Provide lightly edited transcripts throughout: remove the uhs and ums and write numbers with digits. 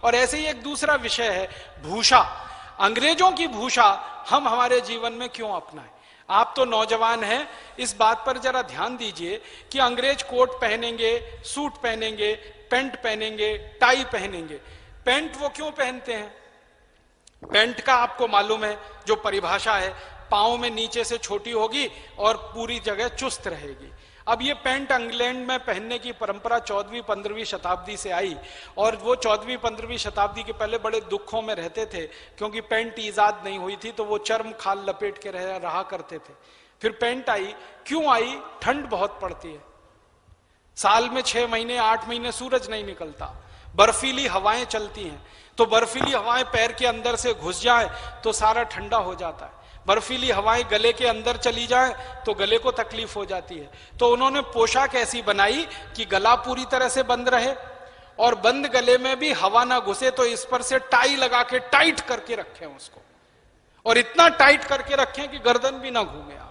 और ऐसे ही एक दूसरा विषय है भूषा। अंग्रेजों की भूषा हम हमारे जीवन में क्यों अपनाएं? आप तो नौजवान हैं, इस बात पर जरा ध्यान दीजिए कि अंग्रेज कोट पहनेंगे, सूट पहनेंगे, पैंट पहनेंगे, टाई पहनेंगे। पैंट वो क्यों पहनते हैं? पैंट का आपको मालूम है जो परिभाषा है, पांव में नीचे से छोटी होगी और पूरी जगह चुस्त रहेगी। अब ये पैंट इंग्लैंड में पहनने की परंपरा 14वीं-15वीं शताब्दी से आई, और वो 14वीं-15वीं शताब्दी के पहले बड़े दुखों में रहते थे, क्योंकि पैंट ईजाद नहीं हुई थी, तो वो चर्म खाल लपेट के रहा करते थे। फिर पैंट आई, क्यों आई? ठंड बहुत पड़ती है, साल में 6 महीने 8 महीने सूरज नहीं निकलता, बर्फीली हवाएं चलती हैं, तो बर्फीली हवाएं पैर के अंदर से घुस जाए तो सारा ठंडा हो जाता है, बर्फीली हवाएं गले के अंदर चली जाए तो गले को तकलीफ हो जाती है। तो उन्होंने पोशाक ऐसी बनाई कि गला पूरी तरह से बंद रहे और बंद गले में भी हवा ना घुसे, तो इस पर से टाई लगा के टाइट करके रखें उसको, और इतना टाइट करके रखें कि गर्दन भी ना घूमे आपकी।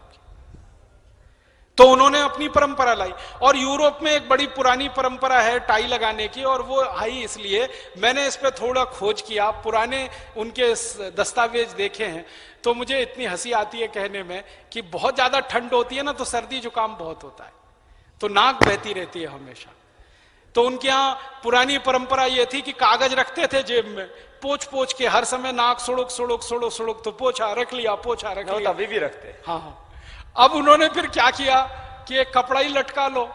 तो उन्होंने अपनी परंपरा लाई, और यूरोप में एक बड़ी पुरानी परंपरा है टाई लगाने की, और वो आई इसलिए मैंने इस पे थोड़ा खोज किया, पुराने उनके दस्तावेज देखे हैं, तो मुझे इतनी हंसी आती है कहने में कि बहुत ज्यादा ठंड होती है ना, तो सर्दी जुकाम बहुत होता है, तो नाक बहती रहती है हमेशा। तो उनके यहाँ पुरानी परंपरा ये थी कि कागज रखते थे जेब में, पोछ पोछ के हर समय नाक सुड़ुक सुड़ुक सुड़ुक सुड़ुक, तो पोछा रख लिया, पोछा रख लिया, अभी भी रखते। हाँ हाँ। अब उन्होंने फिर क्या किया कि एक कपड़ा ही लटका लो,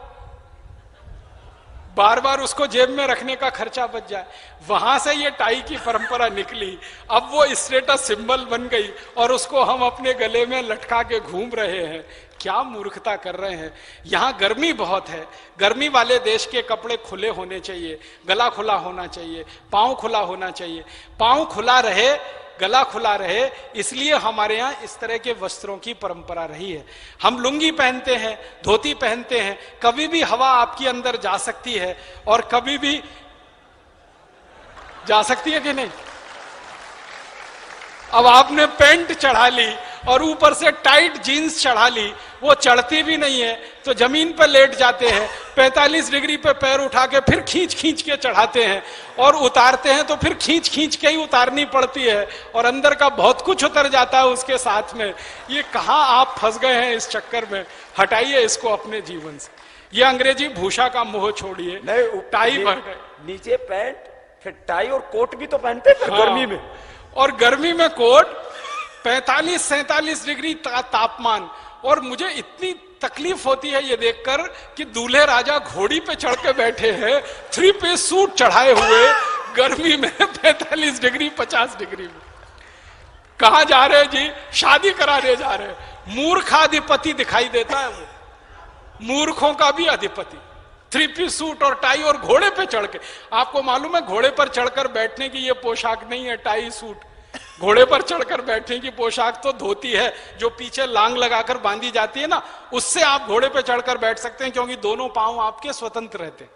बार बार उसको जेब में रखने का खर्चा बच जाए। वहां से ये टाई की परंपरा निकली, अब वो स्टेटस सिंबल बन गई, और उसको हम अपने गले में लटका के घूम रहे हैं। क्या मूर्खता कर रहे हैं। यहां गर्मी बहुत है, गर्मी वाले देश के कपड़े खुले होने चाहिए, गला खुला होना चाहिए, पांव खुला होना चाहिए। पांव खुला रहे, गला खुला रहे, इसलिए हमारे यहाँ इस तरह के वस्त्रों की परंपरा रही है। हम लुंगी पहनते हैं, धोती पहनते हैं, कभी भी हवा आपके अंदर जा सकती है और कभी भी जा सकती है कि नहीं। अब आपने पैंट चढ़ा ली और ऊपर से टाइट जीन्स चढ़ा ली, वो चढ़ती भी नहीं है, तो जमीन पर लेट जाते हैं, 45 डिग्री पे पैर उठा के फिर खींच खींच के चढ़ाते हैं, और उतारते हैं तो फिर खींच खींच के ही उतारनी पड़ती है, और अंदर का बहुत कुछ उतर जाता है उसके साथ में। ये कहां आप फंस गए हैं इस चक्कर में। हटाइए इसको अपने जीवन से। ये अंग्रेजी भूषा का मोह छोड़िए। टाई नीचे पैंट, फिर टाई और कोट भी तो पहनते हैं। हाँ, गर्मी में, और गर्मी में कोट, 45-47 डिग्री तापमान। और मुझे इतनी तकलीफ होती है ये देखकर कि दूल्हे राजा घोड़ी पे चढ़ के बैठे हैं, 3 पीस सूट चढ़ाए हुए, गर्मी में 45 डिग्री 50 डिग्री में। कहां जा रहे हैं जी? शादी कराने जा रहे हैं। मूर्खाधिपति दिखाई देता है वो, मूर्खों का भी अधिपति। 3 पीस सूट और टाई और घोड़े पे चढ़ के। आपको मालूम है घोड़े पर चढ़कर बैठने की ये पोशाक नहीं है टाई सूट। घोड़े पर चढ़कर बैठने की पोशाक तो धोती है, जो पीछे लांग लगाकर बांधी जाती है ना, उससे आप घोड़े पर चढ़कर बैठ सकते हैं, क्योंकि दोनों पांव आपके स्वतंत्र रहते हैं।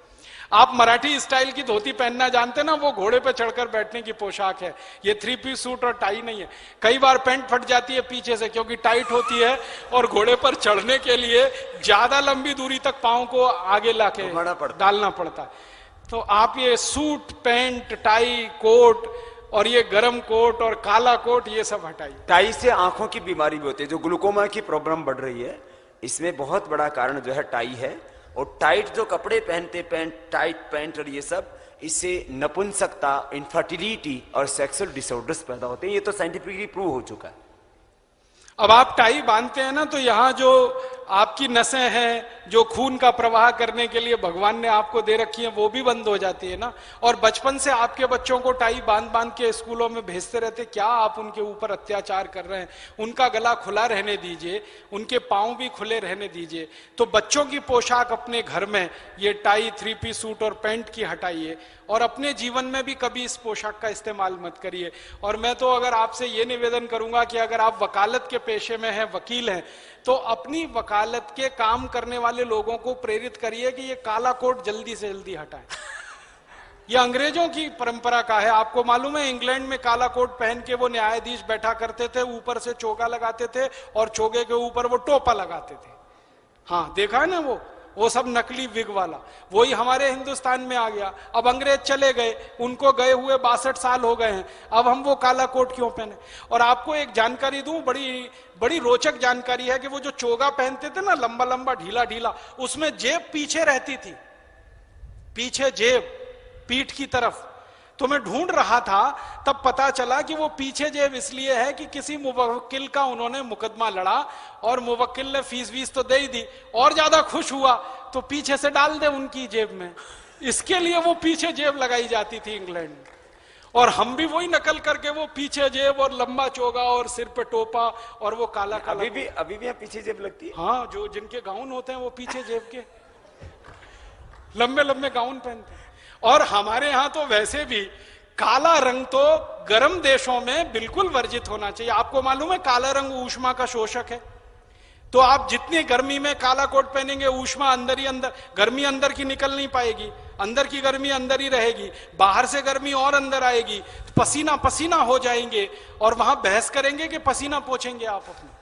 आप मराठी स्टाइल की धोती पहनना जानते ना, वो घोड़े पे चढ़कर बैठने की पोशाक है। ये 3 पीस सूट और टाई नहीं है। कई बार पैंट फट जाती है पीछे से, क्योंकि टाइट होती है, और घोड़े पर चढ़ने के लिए ज्यादा लंबी दूरी तक पांव को आगे लाके डालना पड़ता है। तो आप ये सूट, पैंट, टाई, कोट, और ये गरम कोट और काला कोट, ये सब हटाइए। टाई से आंखों की बीमारी भी होती है, जो ग्लूकोमा की प्रॉब्लम बढ़ रही है, इसमें बहुत बड़ा कारण जो है टाई है। और टाइट जो कपड़े पहनते, पैंट, टाइट पैंट और ये सब, इससे नपुंसकता, इनफर्टिलिटी और सेक्सुअल डिसऑर्डर्स पैदा होते हैं। ये तो साइंटिफिकली प्रूव हो चुका है। अब आप टाई बांधते हैं ना, तो यहां जो आपकी नसें हैं जो खून का प्रवाह करने के लिए भगवान ने आपको दे रखी है, वो भी बंद हो जाती है ना। और बचपन से आपके बच्चों को टाई बांध बांध के स्कूलों में भेजते रहते, क्या आप उनके ऊपर अत्याचार कर रहे हैं? उनका गला खुला रहने दीजिए, उनके पांव भी खुले रहने दीजिए। तो बच्चों की पोशाक अपने घर में ये टाई, 3 पीस सूट और पैंट की हटाइए, और अपने जीवन में भी कभी इस पोशाक का इस्तेमाल मत करिए। और मैं तो अगर आपसे ये निवेदन करूंगा कि अगर आप वकालत के पेशे में हैं, वकील हैं, तो अपनी वकालत के काम करने वाले लोगों को प्रेरित करिए कि ये काला कोट जल्दी से जल्दी हटाएं। ये अंग्रेजों की परंपरा का है। आपको मालूम है इंग्लैंड में काला कोट पहन के वो न्यायाधीश बैठा करते थे, ऊपर से चोगा लगाते थे और चोगे के ऊपर वो टोपा लगाते थे। हाँ, देखा है ना, वो सब नकली विग वाला, वही हमारे हिंदुस्तान में आ गया। अब अंग्रेज चले गए, उनको गए हुए 62 साल हो गए हैं, अब हम वो काला कोट क्यों पहने? और आपको एक जानकारी दूं, बड़ी बड़ी रोचक जानकारी है कि वो जो चोगा पहनते थे ना, लंबा लंबा ढीला ढीला, उसमें जेब पीछे रहती थी, पीछे जेब पीठ की तरफ। तो मैं ढूंढ रहा था, तब पता चला कि वो पीछे जेब इसलिए है कि किसी मुवक्किल का उन्होंने मुकदमा लड़ा और मुवक्किल ने फीस वीस तो दे ही दी, और ज्यादा खुश हुआ तो पीछे से डाल दे उनकी जेब में, इसके लिए वो पीछे जेब लगाई जाती थी इंग्लैंड में। और हम भी वही नकल करके वो पीछे जेब और लंबा चोगा और सिर पे टोपा और वो काला काला। अभी भी पीछे जेब लगती है। हाँ, जो जिनके गाउन होते हैं वो पीछे जेब के लंबे लंबे गाउन पहनते हैं। और हमारे यहां तो वैसे भी काला रंग तो गर्म देशों में बिल्कुल वर्जित होना चाहिए। आपको मालूम है काला रंग ऊष्मा का शोषक है, तो आप जितनी गर्मी में काला कोट पहनेंगे ऊष्मा अंदर ही अंदर, गर्मी अंदर की निकल नहीं पाएगी, अंदर की गर्मी अंदर ही रहेगी, बाहर से गर्मी और अंदर आएगी, पसीना पसीना हो जाएंगे और वहां बहस करेंगे कि पसीना पोंछेंगे आप अपने।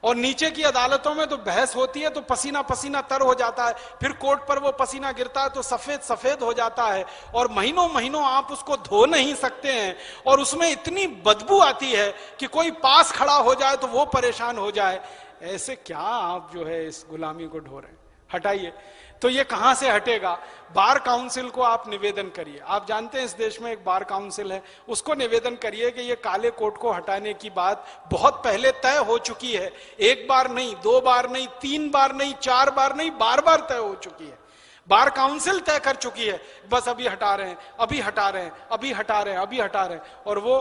और नीचे की अदालतों में तो बहस होती है तो पसीना पसीना तर हो जाता है, फिर कोर्ट पर वो पसीना गिरता है तो सफेद सफेद हो जाता है, और महीनों महीनों आप उसको धो नहीं सकते हैं, और उसमें इतनी बदबू आती है कि कोई पास खड़ा हो जाए तो वो परेशान हो जाए। ऐसे क्या आप जो है इस गुलामी को ढो रहे हैं? हटाइए। तो ये कहां से हटेगा? बार काउंसिल को आप निवेदन करिए। आप जानते हैं इस देश में एक बार काउंसिल है, उसको निवेदन करिए कि ये काले कोट को हटाने की बात बहुत पहले तय हो चुकी है। एक बार नहीं, 2 बार नहीं, 3 बार नहीं, 4 बार नहीं, बार बार तय हो चुकी है। बार काउंसिल तय कर चुकी है, बस अभी हटा रहे हैं, अभी हटा रहे हैं, अभी हटा रहे हैं, अभी हटा रहे हैं, और वो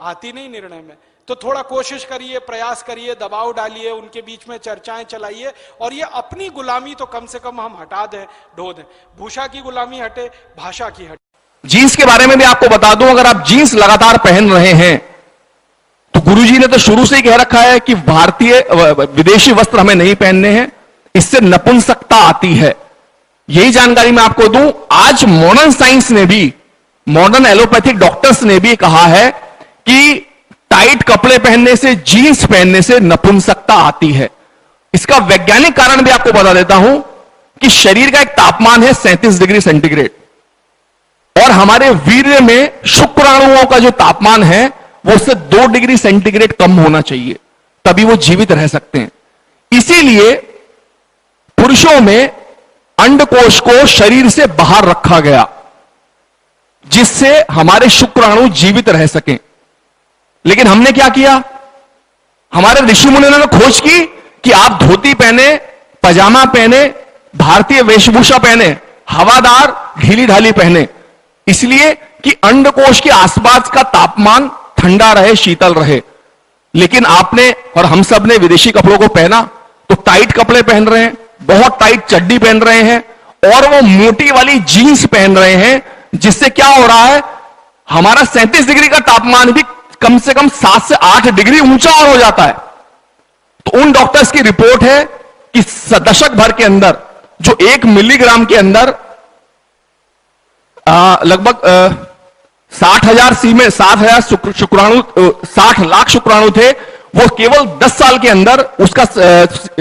आती नहीं निर्णय में। तो थोड़ा कोशिश करिए, प्रयास करिए, दबाव डालिए, उनके बीच में चर्चाएं चलाइए, और ये अपनी गुलामी तो कम से कम हम हटा दें, ढो दें। भूषा की गुलामी हटे, भाषा की हटे। जीन्स के बारे में भी आपको बता दूं, अगर आप जीन्स लगातार पहन रहे हैं तो गुरुजी ने तो शुरू से ही कह रखा है कि भारतीय विदेशी वस्त्र हमें नहीं पहनने हैं, इससे नपुंसकता आती है। यही जानकारी मैं आपको दूं, आज मॉडर्न साइंस ने भी, मॉडर्न एलोपैथिक डॉक्टर्स ने भी कहा है कि टाइट कपड़े पहनने से, जीन्स पहनने से नपुंसकता आती है। इसका वैज्ञानिक कारण भी आपको बता देता हूं कि शरीर का एक तापमान है 37 डिग्री सेंटीग्रेड, और हमारे वीर्य में शुक्राणुओं का जो तापमान है वो उससे 2 डिग्री सेंटीग्रेड कम होना चाहिए, तभी वो जीवित रह सकते हैं। इसीलिए पुरुषों में अंडकोश को शरीर से बाहर रखा गया, जिससे हमारे शुक्राणु जीवित रह सकें। लेकिन हमने क्या किया? हमारे ऋषि मुनियों ने खोज की कि आप धोती पहने, पजामा पहने, भारतीय वेशभूषा पहने, हवादार ढीली ढाली पहने, इसलिए कि अंडकोश के आसपास का तापमान ठंडा रहे, शीतल रहे। लेकिन आपने और हम सब ने विदेशी कपड़ों को पहना तो टाइट कपड़े पहन रहे हैं, बहुत टाइट चड्डी पहन रहे हैं, और वो मोटी वाली जीन्स पहन रहे हैं, जिससे क्या हो रहा है? हमारा 37 डिग्री का तापमान भी कम से कम 7 से 8 डिग्री ऊंचा और हो जाता है। तो उन डॉक्टर्स की रिपोर्ट है कि दशक भर के अंदर जो 1 मिलीग्राम के अंदर लगभग 60,000 शुक्राणु, 60 लाख शुक्राणु थे, वो केवल 10 साल के अंदर उसका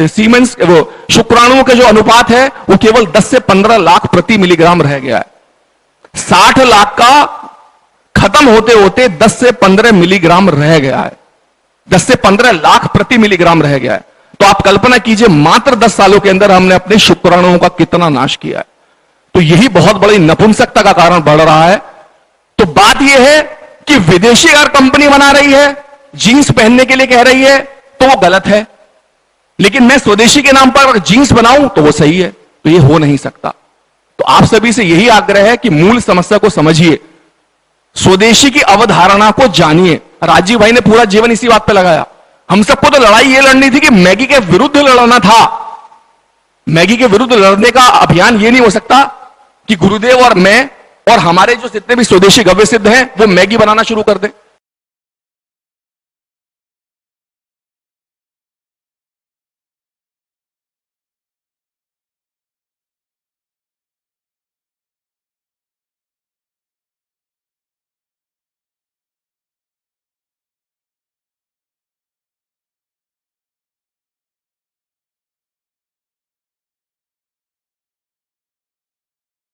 सीमेंस, वो शुक्राणुओं के जो अनुपात है वो केवल 10 से 15 लाख प्रति मिलीग्राम रह गया है। 60 लाख का खत्म होते होते 10 से 15 मिलीग्राम रह गया है, 10 से 15 लाख प्रति मिलीग्राम रह गया है। तो आप कल्पना कीजिए, मात्र 10 सालों के अंदर हमने अपने शुक्राणुओं का कितना नाश किया है। तो यही बहुत बड़ी नपुंसकता का कारण बढ़ रहा है। तो बात यह है कि विदेशी अगर कंपनी बना रही है, जीन्स पहनने के लिए कह रही है, तो वो गलत है, लेकिन मैं स्वदेशी के नाम पर अगर जीन्स बनाऊं तो वो सही है। तो ये हो नहीं सकता। तो आप सभी से यही आग्रह है कि मूल समस्या को समझिए, स्वदेशी की अवधारणा को जानिए। राजीव भाई ने पूरा जीवन इसी बात पे लगाया। हम सबको तो लड़ाई ये लड़नी थी कि मैगी के विरुद्ध लड़ना था। मैगी के विरुद्ध लड़ने का अभियान ये नहीं हो सकता कि गुरुदेव और मैं और हमारे जो जितने भी स्वदेशी गव्य सिद्ध हैं वो मैगी बनाना शुरू कर दें।